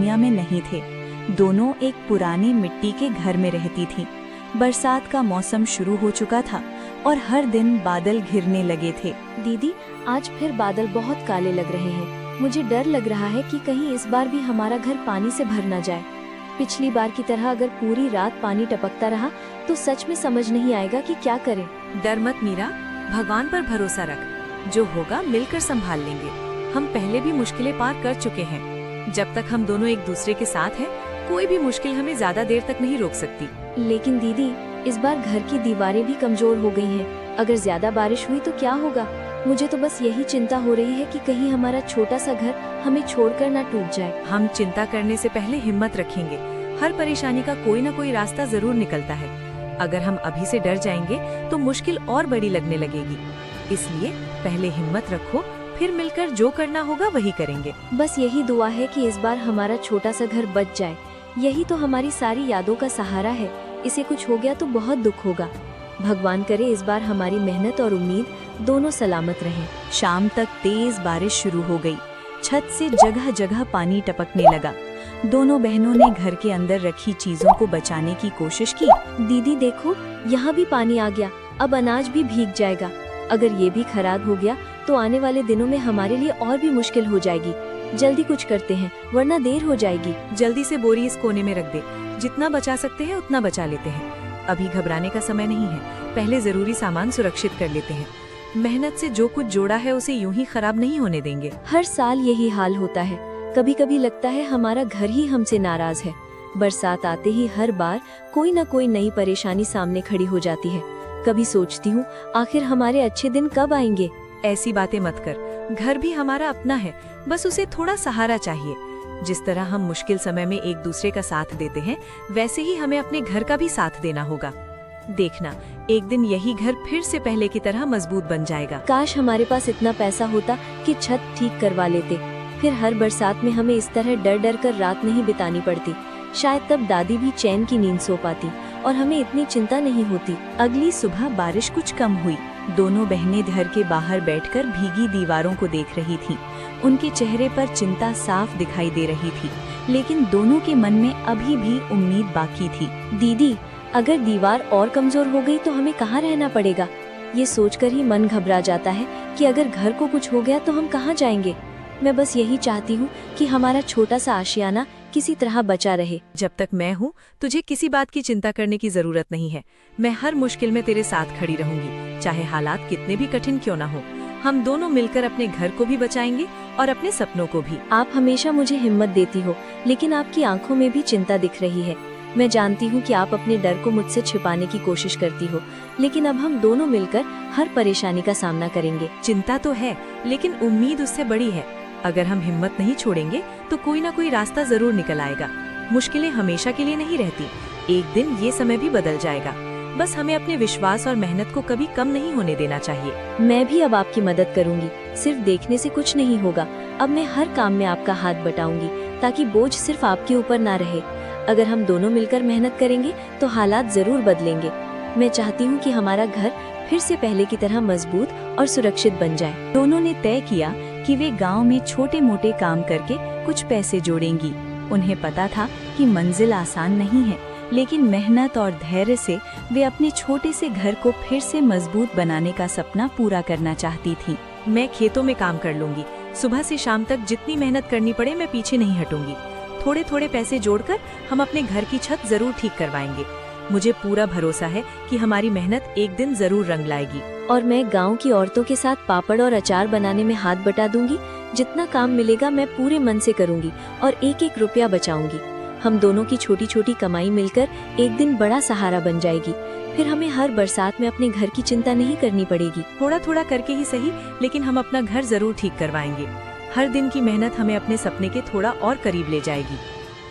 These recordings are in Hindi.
दुनिया में नहीं थे। दोनों एक पुराने मिट्टी के घर में रहती थीं। बरसात का मौसम शुरू हो चुका था और हर दिन बादल घिरने लगे थे। दीदी, आज फिर बादल बहुत काले लग रहे हैं। मुझे डर लग रहा है कि कहीं इस बार भी हमारा घर पानी से भर न जाए। पिछली बार की तरह अगर पूरी रात पानी टपकता रहा तो सच में समझ नहीं आएगा कि क्या करें। डर मत मीरा, भगवान पर भरोसा रख। जो होगा मिलकर संभाल लेंगे। हम पहले भी मुश्किलें पार कर चुके हैं। जब तक हम दोनों एक दूसरे के साथ हैं, कोई भी मुश्किल हमें ज्यादा देर तक नहीं रोक सकती। लेकिन दीदी, इस बार घर की दीवारें भी कमजोर हो गई हैं। अगर ज्यादा बारिश हुई तो क्या होगा? मुझे तो बस यही चिंता हो रही है कि कहीं हमारा छोटा सा घर हमें छोड़कर ना टूट जाए। हम चिंता करने से पहले हिम्मत रखेंगे। हर परेशानी का कोई न कोई रास्ता जरूर निकलता है। अगर हम अभी से डर जाएंगे तो मुश्किल और बड़ी लगने लगेगी। इसलिए पहले हिम्मत रखो, फिर मिलकर जो करना होगा वही करेंगे। बस यही दुआ है कि इस बार हमारा छोटा सा घर बच जाए। यही तो हमारी सारी यादों का सहारा है। इसे कुछ हो गया तो बहुत दुख होगा। भगवान करे इस बार हमारी मेहनत और उम्मीद दोनों सलामत रहें। शाम तक तेज बारिश शुरू हो गई। छत से जगह जगह पानी टपकने लगा। दोनों बहनों ने घर के अंदर रखी चीजों को बचाने की कोशिश की। दीदी देखो, यहाँ भी पानी आ गया। अब अनाज भी भीग जाएगा। अगर ये भी खराब हो गया तो आने वाले दिनों में हमारे लिए और भी मुश्किल हो जाएगी। जल्दी कुछ करते हैं वरना देर हो जाएगी। जल्दी से बोरी इस कोने में रख दे। जितना बचा सकते हैं उतना बचा लेते हैं। अभी घबराने का समय नहीं है। पहले जरूरी सामान सुरक्षित कर लेते हैं। मेहनत से जो कुछ जोड़ा है उसे यूं ही खराब नहीं होने देंगे। हर साल यही हाल होता है। कभी कभी लगता है हमारा घर ही हमसे नाराज है। बरसात आते ही हर बार कोई न कोई नई परेशानी सामने खड़ी हो जाती है। कभी सोचती हूँ आखिर हमारे अच्छे दिन कब आएंगे। ऐसी बातें मत कर। घर भी हमारा अपना है, बस उसे थोड़ा सहारा चाहिए। जिस तरह हम मुश्किल समय में एक दूसरे का साथ देते हैं, वैसे ही हमें अपने घर का भी साथ देना होगा। देखना, एक दिन यही घर फिर से पहले की तरह मजबूत बन जाएगा। काश हमारे पास इतना पैसा होता कि छत ठीक करवा लेते। फिर हर बरसात में हमें इस तरह डर डर कर रात नहीं बितानी पड़ती। शायद तब दादी भी चैन की नींद सो पाती और हमें इतनी चिंता नहीं होती। अगली सुबह बारिश कुछ कम हुई। दोनों बहनें घर के बाहर बैठकर भीगी दीवारों को देख रही थीं। उनके चेहरे पर चिंता साफ दिखाई दे रही थी, लेकिन दोनों के मन में अभी भी उम्मीद बाकी थी। दीदी, अगर दीवार और कमजोर हो गई तो हमें कहाँ रहना पड़ेगा? ये सोचकर ही मन घबरा जाता है कि अगर घर को कुछ हो गया तो हम कहाँ जाएंगे। मैं बस यही चाहती हूँ कि हमारा छोटा सा आशियाना किसी तरह बचा रहे। जब तक मैं हूँ, तुझे किसी बात की चिंता करने की जरूरत नहीं है। मैं हर मुश्किल में तेरे साथ खड़ी रहूंगी, चाहे हालात कितने भी कठिन क्यों ना हो। हम दोनों मिलकर अपने घर को भी बचाएंगे और अपने सपनों को भी। आप हमेशा मुझे हिम्मत देती हो, लेकिन आपकी आंखों में भी चिंता दिख रही है। मैं जानती हूँ कि आप अपने डर को मुझसे छिपाने की कोशिश करती हो, लेकिन अब हम दोनों मिलकर हर परेशानी का सामना करेंगे। चिंता तो है, लेकिन उम्मीद उससे बड़ी है। अगर हम हिम्मत नहीं छोड़ेंगे तो कोई ना कोई रास्ता जरूर निकल आएगा। मुश्किलें हमेशा के लिए नहीं रहती। एक दिन ये समय भी बदल जाएगा। बस हमें अपने विश्वास और मेहनत को कभी कम नहीं होने देना चाहिए। मैं भी अब आपकी मदद करूंगी। सिर्फ देखने से कुछ नहीं होगा। अब मैं हर काम में आपका हाथ बटाऊंगी ताकि बोझ सिर्फ आपके ऊपर ना रहे। अगर हम दोनों मिलकर मेहनत करेंगे तो हालात जरूर बदलेंगे। मैं चाहती हूँ कि हमारा घर फिर से पहले की तरह मजबूत और सुरक्षित बन जाए। दोनों ने तय किया कि वे गांव में छोटे मोटे काम करके कुछ पैसे जोड़ेंगी। उन्हें पता था कि मंजिल आसान नहीं है, लेकिन मेहनत और धैर्य से वे अपने छोटे से घर को फिर से मजबूत बनाने का सपना पूरा करना चाहती थीं। मैं खेतों में काम कर लूंगी। सुबह से शाम तक जितनी मेहनत करनी पड़े मैं पीछे नहीं हटूंगी। थोड़े थोड़े पैसे जोड़कर हम अपने घर की छत जरूर ठीक करवाएंगे। मुझे पूरा भरोसा है कि हमारी मेहनत एक दिन जरूर रंग लाएगी। और मैं गांव की औरतों के साथ पापड़ और अचार बनाने में हाथ बटा दूंगी। जितना काम मिलेगा मैं पूरे मन से करूंगी और एक एक रुपया बचाऊंगी। हम दोनों की छोटी छोटी कमाई मिलकर एक दिन बड़ा सहारा बन जाएगी। फिर हमें हर बरसात में अपने घर की चिंता नहीं करनी पड़ेगी। थोड़ा थोड़ा करके ही सही, लेकिन हम अपना घर जरूर ठीक करवाएंगे। हर दिन की मेहनत हमें अपने सपने के थोड़ा और करीब ले जाएगी।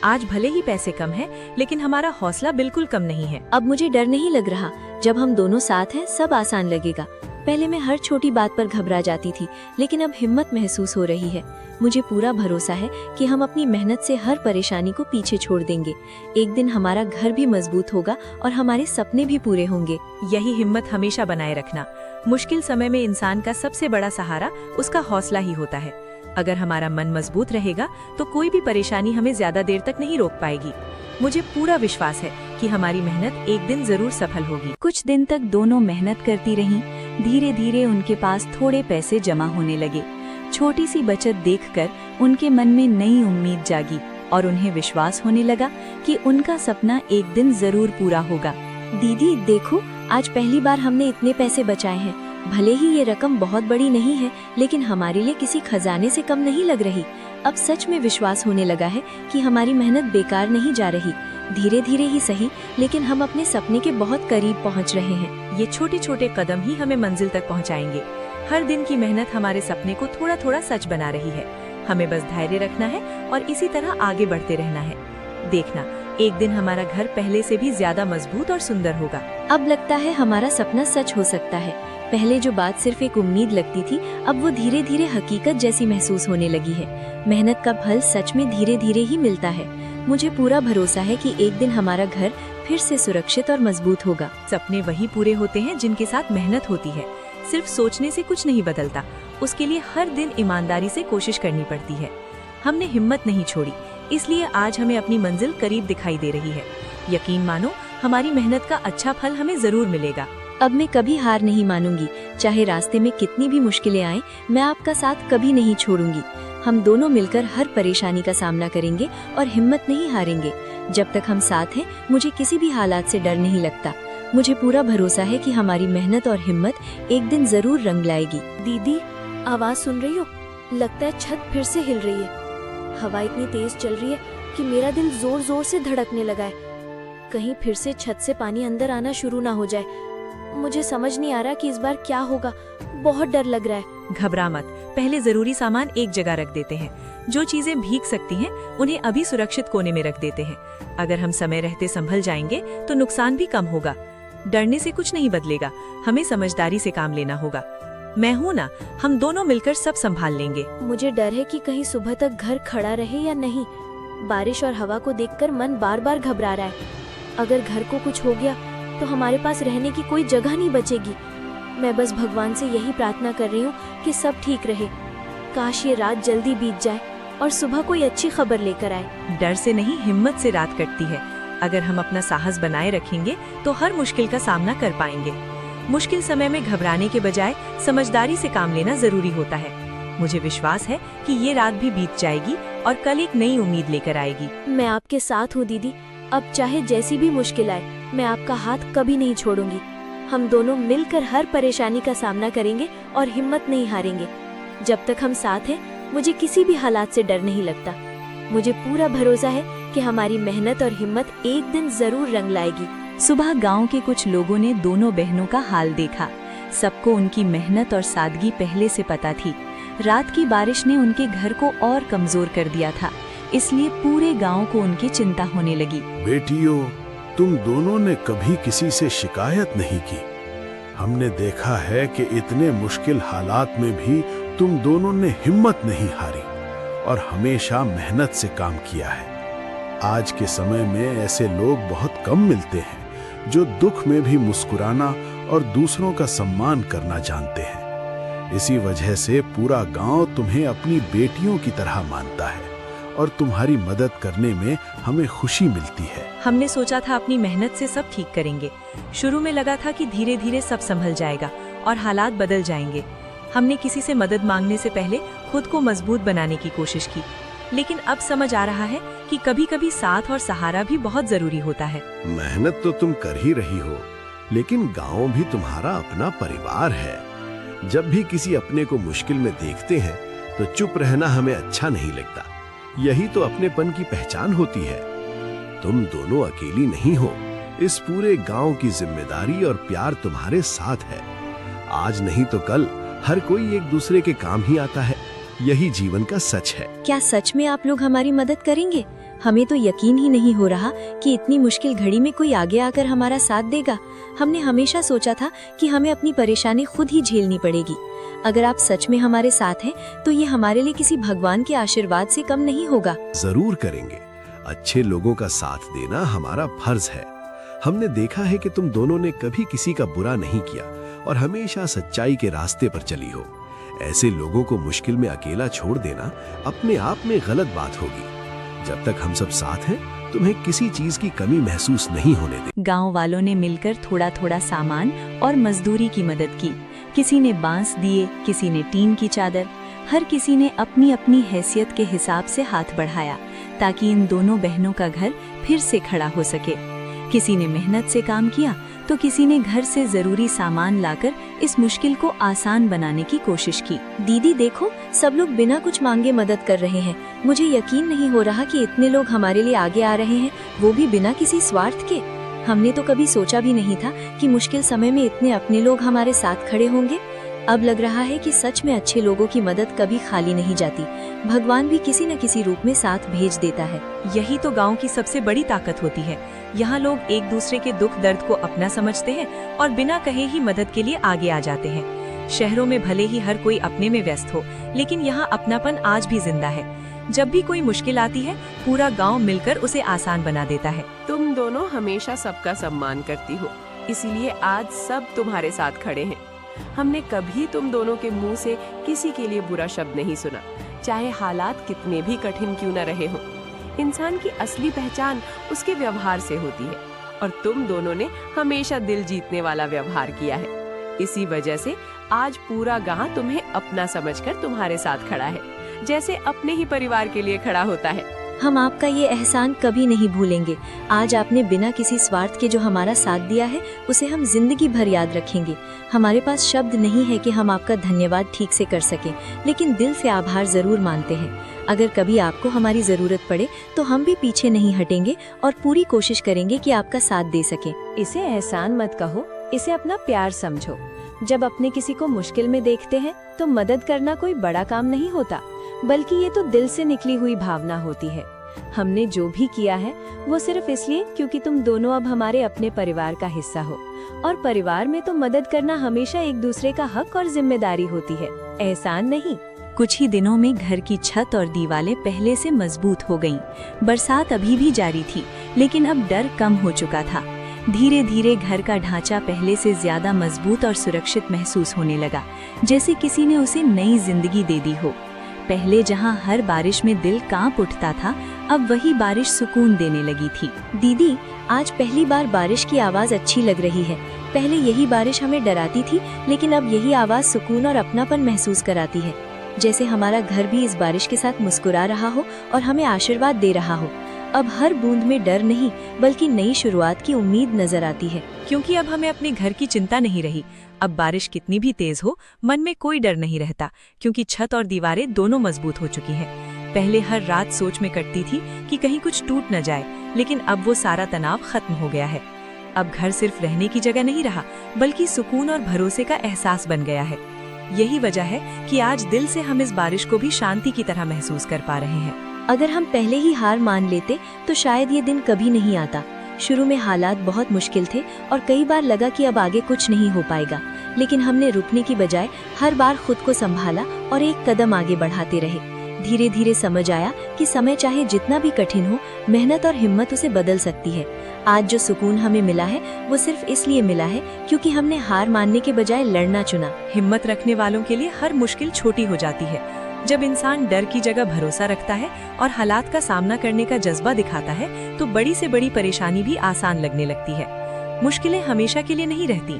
आज भले ही पैसे कम है, लेकिन हमारा हौसला बिल्कुल कम नहीं है। अब मुझे डर नहीं लग रहा। जब हम दोनों साथ हैं सब आसान लगेगा। पहले मैं हर छोटी बात पर घबरा जाती थी, लेकिन अब हिम्मत महसूस हो रही है। मुझे पूरा भरोसा है कि हम अपनी मेहनत से हर परेशानी को पीछे छोड़ देंगे। एक दिन हमारा घर भी मजबूत होगा और हमारे सपने भी पूरे होंगे। यही हिम्मत हमेशा बनाए रखना। मुश्किल समय में इंसान का सबसे बड़ा सहारा उसका हौसला ही होता है। अगर हमारा मन मजबूत रहेगा तो कोई भी परेशानी हमें ज्यादा देर तक नहीं रोक पाएगी। मुझे पूरा विश्वास है कि हमारी मेहनत एक दिन जरूर सफल होगी। कुछ दिन तक दोनों मेहनत करती रहीं। धीरे धीरे उनके पास थोड़े पैसे जमा होने लगे। छोटी सी बचत देखकर उनके मन में नई उम्मीद जागी और उन्हें विश्वास होने लगा कि उनका सपना एक दिन जरूर पूरा होगा। दीदी देखो, आज पहली बार हमने इतने पैसे बचाए हैं। भले ही ये रकम बहुत बड़ी नहीं है, लेकिन हमारे लिए किसी खजाने से कम नहीं लग रही। अब सच में विश्वास होने लगा है कि हमारी मेहनत बेकार नहीं जा रही। धीरे धीरे ही सही, लेकिन हम अपने सपने के बहुत करीब पहुंच रहे हैं। ये छोटे छोटे कदम ही हमें मंजिल तक पहुंचाएंगे। हर दिन की मेहनत हमारे सपने को थोड़ा थोड़ा सच बना रही है। हमें बस धैर्य रखना है और इसी तरह आगे बढ़ते रहना है। देखना, एक दिन हमारा घर पहले से भी ज्यादा मजबूत और सुंदर होगा। अब लगता है हमारा सपना सच हो सकता है। पहले जो बात सिर्फ एक उम्मीद लगती थी, अब वो धीरे धीरे हकीकत जैसी महसूस होने लगी है। मेहनत का फल सच में धीरे धीरे ही मिलता है। मुझे पूरा भरोसा है कि एक दिन हमारा घर फिर से सुरक्षित और मजबूत होगा। सपने वही पूरे होते हैं जिनके साथ मेहनत होती है। सिर्फ सोचने से कुछ नहीं बदलता, उसके लिए हर दिन ईमानदारी से कोशिश करनी पड़ती है। हमने हिम्मत नहीं छोड़ी, इसलिए आज हमें अपनी मंजिल करीब दिखाई दे रही है। यकीन मानो, हमारी मेहनत का अच्छा फल हमें जरूर मिलेगा। अब मैं कभी हार नहीं मानूंगी। चाहे रास्ते में कितनी भी मुश्किलें आएं, मैं आपका साथ कभी नहीं छोड़ूंगी। हम दोनों मिलकर हर परेशानी का सामना करेंगे और हिम्मत नहीं हारेंगे। जब तक हम साथ हैं, मुझे किसी भी हालात से डर नहीं लगता। मुझे पूरा भरोसा है कि हमारी मेहनत और हिम्मत एक दिन जरूर रंग लाएगी। दीदी, आवाज सुन रही हो? लगता है छत फिर से हिल रही है। हवा इतनी तेज चल रही है कि मेरा दिल जोर जोर से धड़कने लगा है। कहीं फिर से छत से पानी अंदर आना शुरू ना हो जाए। मुझे समझ नहीं आ रहा कि इस बार क्या होगा। बहुत डर लग रहा है। घबरा मत, पहले जरूरी सामान एक जगह रख देते हैं। जो चीजें भीग सकती हैं, उन्हें अभी सुरक्षित कोने में रख देते हैं। अगर हम समय रहते संभल जाएंगे तो नुकसान भी कम होगा। डरने से कुछ नहीं बदलेगा, हमें समझदारी से काम लेना होगा। मैं हूँ ना, हम दोनों मिलकर सब संभाल लेंगे। मुझे डर है कि कहीं सुबह तक घर खड़ा रहे या नहीं। बारिश और हवा को देखकर मन बार बार घबरा रहा है। अगर घर को कुछ हो गया तो हमारे पास रहने की कोई जगह नहीं बचेगी। मैं बस भगवान से यही प्रार्थना कर रही हूँ कि सब ठीक रहे। काश ये रात जल्दी बीत जाए और सुबह कोई अच्छी खबर लेकर आए। डर से नहीं, हिम्मत से रात कटती है। अगर हम अपना साहस बनाए रखेंगे तो हर मुश्किल का सामना कर पाएंगे। मुश्किल समय में घबराने के बजाय समझदारी से काम लेना जरूरी होता है। मुझे विश्वास है कि ये रात भी बीत जाएगी और कल एक नई उम्मीद लेकर आएगी। मैं आपके साथ हूँ दीदी। अब चाहे जैसी भी मुश्किल आए, मैं आपका हाथ कभी नहीं छोड़ूंगी। हम दोनों मिलकर हर परेशानी का सामना करेंगे और हिम्मत नहीं हारेंगे। जब तक हम साथ हैं, मुझे किसी भी हालात से डर नहीं लगता। मुझे पूरा भरोसा है कि हमारी मेहनत और हिम्मत एक दिन जरूर रंग लाएगी। सुबह गांव के कुछ लोगों ने दोनों बहनों का हाल देखा। सबको उनकी मेहनत और सादगी पहले से पता थी। रात की बारिश ने उनके घर को और कमजोर कर दिया था, इसलिए पूरे गांव को उनकी चिंता होने लगी। बेटियों, तुम दोनों ने कभी किसी से शिकायत नहीं की। हमने देखा है कि इतने मुश्किल हालात में भी तुम दोनों ने हिम्मत नहीं हारी और हमेशा मेहनत से काम किया है। आज के समय में ऐसे लोग बहुत कम मिलते हैं जो दुख में भी मुस्कुराना और दूसरों का सम्मान करना जानते हैं। इसी वजह से पूरा गांव तुम्हें अपनी बेटियों की तरह मानता है और तुम्हारी मदद करने में हमें खुशी मिलती है। हमने सोचा था अपनी मेहनत से सब ठीक करेंगे। शुरू में लगा था कि धीरे धीरे सब संभल जाएगा और हालात बदल जाएंगे। हमने किसी से मदद मांगने से पहले खुद को मजबूत बनाने की कोशिश की, लेकिन अब समझ आ रहा है कि कभी-कभी साथ और सहारा भी बहुत जरूरी होता है। मेहनत तो तुम कर ही रही हो, लेकिन गांव भी तुम्हारा अपना परिवार है। जब भी किसी अपने को मुश्किल में देखते हैं तो चुप रहना हमें अच्छा नहीं लगता। यही तो अपनेपन की पहचान होती है। तुम दोनों अकेली नहीं हो। इस पूरे गांव की जिम्मेदारी और प्यार तुम्हारे साथ है। आज नहीं तो कल हर कोई एक दूसरे के काम ही आता है। यही जीवन का सच है। क्या सच में आप लोग हमारी मदद करेंगे? हमें तो यकीन ही नहीं हो रहा कि इतनी मुश्किल घड़ी में कोई आगे आकर हमारा साथ देगा। हमने हमेशा सोचा था कि हमें अपनी परेशानी खुद ही झेलनी पड़ेगी। अगर आप सच में हमारे साथ हैं, तो ये हमारे लिए किसी भगवान के आशीर्वाद से कम नहीं होगा। जरूर करेंगे। अच्छे लोगों का साथ देना हमारा फर्ज है। हमने देखा है कि तुम दोनों ने कभी किसी का बुरा नहीं किया और हमेशा सच्चाई के रास्ते पर चली हो। ऐसे लोगों को मुश्किल में अकेला छोड़ देना अपने आप में गलत बात होगी। जब तक हम सब साथ हैं, तुम्हें किसी चीज की कमी महसूस नहीं होने दे। गांव वालों ने मिलकर थोड़ा थोड़ा सामान और मजदूरी की मदद की। किसी ने बांस दिए, किसी ने टीन की चादर। हर किसी ने अपनी अपनी हैसियत के हिसाब से हाथ बढ़ाया ताकि इन दोनों बहनों का घर फिर से खड़ा हो सके। किसी ने मेहनत से काम किया तो किसी ने घर से जरूरी सामान लाकर इस मुश्किल को आसान बनाने की कोशिश की। दीदी देखो, सब लोग बिना कुछ मांगे मदद कर रहे हैं। मुझे यकीन नहीं हो रहा कि इतने लोग हमारे लिए आगे आ रहे हैं, वो भी बिना किसी स्वार्थ के। हमने तो कभी सोचा भी नहीं था कि मुश्किल समय में इतने अपने लोग हमारे साथ खड़े होंगे। अब लग रहा है कि सच में अच्छे लोगों की मदद कभी खाली नहीं जाती। भगवान भी किसी न किसी रूप में साथ भेज देता है। यही तो गांव की सबसे बड़ी ताकत होती है। यहाँ लोग एक दूसरे के दुख दर्द को अपना समझते हैं और बिना कहे ही मदद के लिए आगे आ जाते हैं। शहरों में भले ही हर कोई अपने में व्यस्त हो, लेकिन यहाँ अपनापन आज भी जिंदा है। जब भी कोई मुश्किल आती है, पूरा गांव मिलकर उसे आसान बना देता है। तुम दोनों हमेशा सबका सम्मान करती हो, इसीलिए आज सब तुम्हारे साथ खड़े हैं। हमने कभी तुम दोनों के मुंह से किसी के लिए बुरा शब्द नहीं सुना, चाहे हालात कितने भी कठिन क्यों न रहे हों। इंसान की असली पहचान उसके व्यवहार से होती है, और तुम दोनों ने हमेशा दिल जीतने वाला व्यवहार किया है। इसी वजह से आज पूरा गांव तुम्हें अपना समझकर तुम्हारे साथ खड़ा है, जैसे अपने ही परिवार के लिए खड़ा होता है। हम आपका ये एहसान कभी नहीं भूलेंगे। आज आपने बिना किसी स्वार्थ के जो हमारा साथ दिया है, उसे हम जिंदगी भर याद रखेंगे। हमारे पास शब्द नहीं है कि हम आपका धन्यवाद ठीक से कर सकें, लेकिन दिल से आभार जरूर मानते हैं। अगर कभी आपको हमारी जरूरत पड़े तो हम भी पीछे नहीं हटेंगे और पूरी कोशिश करेंगे कि आपका साथ दे सकें। इसे एहसान मत कहो, इसे अपना प्यार समझो। जब अपने किसी को मुश्किल में देखते हैं तो मदद करना कोई बड़ा काम नहीं होता, बल्कि ये तो दिल से निकली हुई भावना होती है। हमने जो भी किया है वो सिर्फ इसलिए क्योंकि तुम दोनों अब हमारे अपने परिवार का हिस्सा हो, और परिवार में तो मदद करना हमेशा एक दूसरे का हक और जिम्मेदारी होती है, एहसान नहीं। कुछ ही दिनों में घर की छत और दीवारें पहले से मजबूत हो गईं। बरसात अभी भी जारी थी, लेकिन अब डर कम हो चुका था। धीरे धीरे घर का ढांचा पहले से ज्यादा मजबूत और सुरक्षित महसूस होने लगा, जैसे किसी ने उसे नई जिंदगी दे दी हो। पहले जहां हर बारिश में दिल कांप उठता था, अब वही बारिश सुकून देने लगी थी। दीदी, आज पहली बार बारिश की आवाज अच्छी लग रही है। पहले यही बारिश हमें डराती थी, लेकिन अब यही आवाज सुकून और अपनापन महसूस कराती है, जैसे हमारा घर भी इस बारिश के साथ मुस्कुरा रहा हो और हमें आशीर्वाद दे रहा हो। अब हर बूंद में डर नहीं, बल्कि नई शुरुआत की उम्मीद नजर आती है। क्योंकि अब हमें अपने घर की चिंता नहीं रही। अब बारिश कितनी भी तेज हो, मन में कोई डर नहीं रहता, क्योंकि छत और दीवारें दोनों मजबूत हो चुकी हैं। पहले हर रात सोच में कटती थी कि कहीं कुछ टूट न जाए, लेकिन अब वो सारा तनाव खत्म हो गया है। अब घर सिर्फ रहने की जगह नहीं रहा, बल्कि सुकून और भरोसे का एहसास बन गया है। यही वजह है कि आज दिल से हम इस बारिश को भी शांति की तरह महसूस कर पा रहे हैं। अगर हम पहले ही हार मान लेते तो शायद ये दिन कभी नहीं आता। शुरू में हालात बहुत मुश्किल थे और कई बार लगा कि अब आगे कुछ नहीं हो पाएगा, लेकिन हमने रुकने की बजाय हर बार खुद को संभाला और एक कदम आगे बढ़ाते रहे। धीरे धीरे समझ आया कि समय चाहे जितना भी कठिन हो, मेहनत और हिम्मत उसे बदल सकती है। आज जो सुकून हमें मिला है वो सिर्फ इसलिए मिला है क्योंकि हमने हार मानने के बजाय लड़ना चुना। हिम्मत रखने वालों के लिए हर मुश्किल छोटी हो जाती है। जब इंसान डर की जगह भरोसा रखता है और हालात का सामना करने का जज्बा दिखाता है, तो बड़ी से बड़ी परेशानी भी आसान लगने लगती है। मुश्किलें हमेशा के लिए नहीं रहती,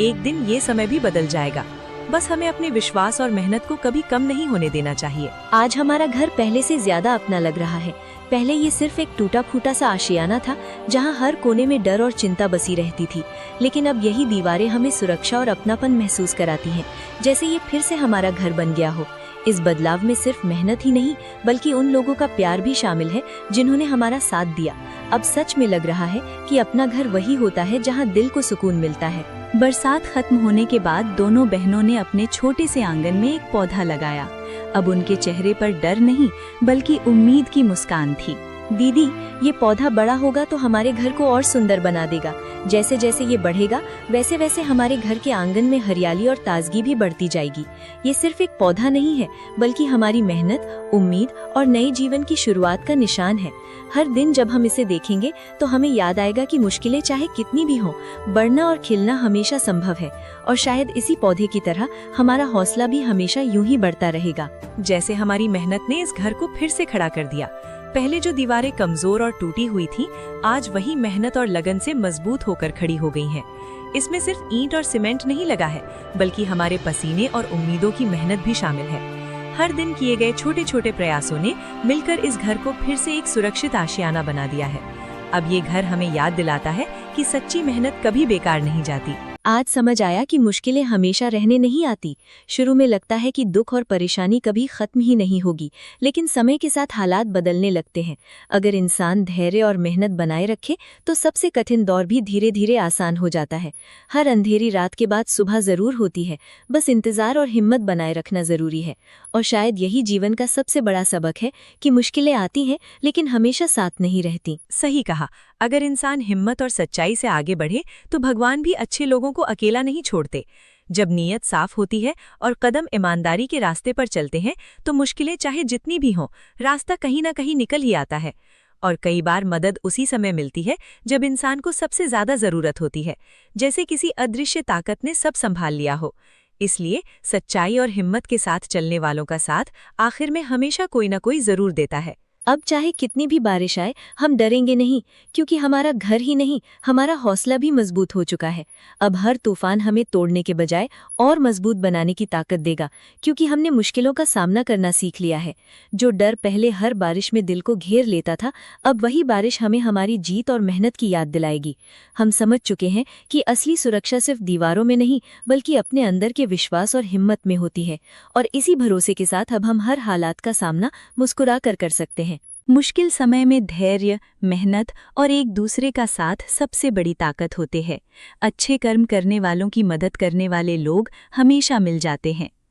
एक दिन ये समय भी बदल जाएगा। बस हमें अपने विश्वास और मेहनत को कभी कम नहीं होने देना चाहिए। आज हमारा घर पहले से ज्यादा अपना लग रहा है। पहले ये सिर्फ एक टूटा फूटा सा आशियाना था, जहाँ हर कोने में डर और चिंता बसी रहती थी, लेकिन अब यही दीवारें हमें सुरक्षा और अपनापन महसूस कराती हैं, जैसे ये फिर से हमारा घर बन गया हो। इस बदलाव में सिर्फ मेहनत ही नहीं, बल्कि उन लोगों का प्यार भी शामिल है जिन्होंने हमारा साथ दिया। अब सच में लग रहा है कि अपना घर वही होता है जहां दिल को सुकून मिलता है। बरसात खत्म होने के बाद दोनों बहनों ने अपने छोटे से आंगन में एक पौधा लगाया। अब उनके चेहरे पर डर नहीं, बल्कि उम्मीद की मुस्कान थी। दीदी, ये पौधा बड़ा होगा तो हमारे घर को और सुंदर बना देगा। जैसे जैसे ये बढ़ेगा वैसे वैसे हमारे घर के आंगन में हरियाली और ताजगी भी बढ़ती जाएगी। ये सिर्फ एक पौधा नहीं है, बल्कि हमारी मेहनत, उम्मीद और नए जीवन की शुरुआत का निशान है। हर दिन जब हम इसे देखेंगे तो हमें याद आएगा कि मुश्किलें चाहे कितनी भी हों, बढ़ना और खिलना हमेशा संभव है। और शायद इसी पौधे की तरह हमारा हौसला भी हमेशा यूं ही बढ़ता रहेगा। जैसे हमारी मेहनत ने इस घर को फिर से खड़ा कर दिया। पहले जो दीवारें कमजोर और टूटी हुई थीं, आज वही मेहनत और लगन से मजबूत होकर खड़ी हो गई हैं। इसमें सिर्फ ईंट और सीमेंट नहीं लगा है, बल्कि हमारे पसीने और उम्मीदों की मेहनत भी शामिल है। हर दिन किए गए छोटे छोटे प्रयासों ने मिलकर इस घर को फिर से एक सुरक्षित आशियाना बना दिया है। अब ये घर हमें याद दिलाता है कि सच्ची मेहनत कभी बेकार नहीं जाती। आज समझ आया कि मुश्किलें हमेशा रहने नहीं आती। शुरू में लगता है कि दुख और परेशानी कभी खत्म ही नहीं होगी, लेकिन समय के साथ हालात बदलने लगते हैं। अगर इंसान धैर्य और मेहनत बनाए रखे तो सबसे कठिन दौर भी धीरे धीरे आसान हो जाता है। हर अंधेरी रात के बाद सुबह जरूर होती है, बस इंतजार और हिम्मत बनाए रखना जरूरी है। और शायद यही जीवन का सबसे बड़ा सबक है कि मुश्किलें आती हैं लेकिन हमेशा साथ नहीं रहती। सही कहा, अगर इंसान हिम्मत और सच्चाई से आगे बढ़े तो भगवान भी अच्छे लोगों को अकेला नहीं छोड़ते। जब नीयत साफ होती है और कदम ईमानदारी के रास्ते पर चलते हैं तो मुश्किलें चाहे जितनी भी हों, रास्ता कहीं ना कहीं निकल ही आता है। और कई बार मदद उसी समय मिलती है जब इंसान को सबसे ज्यादा जरूरत होती है, जैसे किसी अदृश्य ताकत ने सब संभाल लिया हो। इसलिए सच्चाई और हिम्मत के साथ चलने वालों का साथ आखिर में हमेशा कोई ना कोई जरूर देता है। अब चाहे कितनी भी बारिश आए, हम डरेंगे नहीं, क्योंकि हमारा घर ही नहीं, हमारा हौसला भी मजबूत हो चुका है। अब हर तूफान हमें तोड़ने के बजाय और मजबूत बनाने की ताकत देगा, क्योंकि हमने मुश्किलों का सामना करना सीख लिया है। जो डर पहले हर बारिश में दिल को घेर लेता था, अब वही बारिश हमें हमारी जीत और मेहनत की याद दिलाएगी। हम समझ चुके हैं कि असली सुरक्षा सिर्फ दीवारों में नहीं, बल्कि अपने अंदर के विश्वास और हिम्मत में होती है। और इसी भरोसे के साथ अब हम हर हालात का सामना मुस्कुरा कर सकते हैं। मुश्किल समय में धैर्य, मेहनत और एक दूसरे का साथ सबसे बड़ी ताकत होते हैं। अच्छे कर्म करने वालों की मदद करने वाले लोग हमेशा मिल जाते हैं।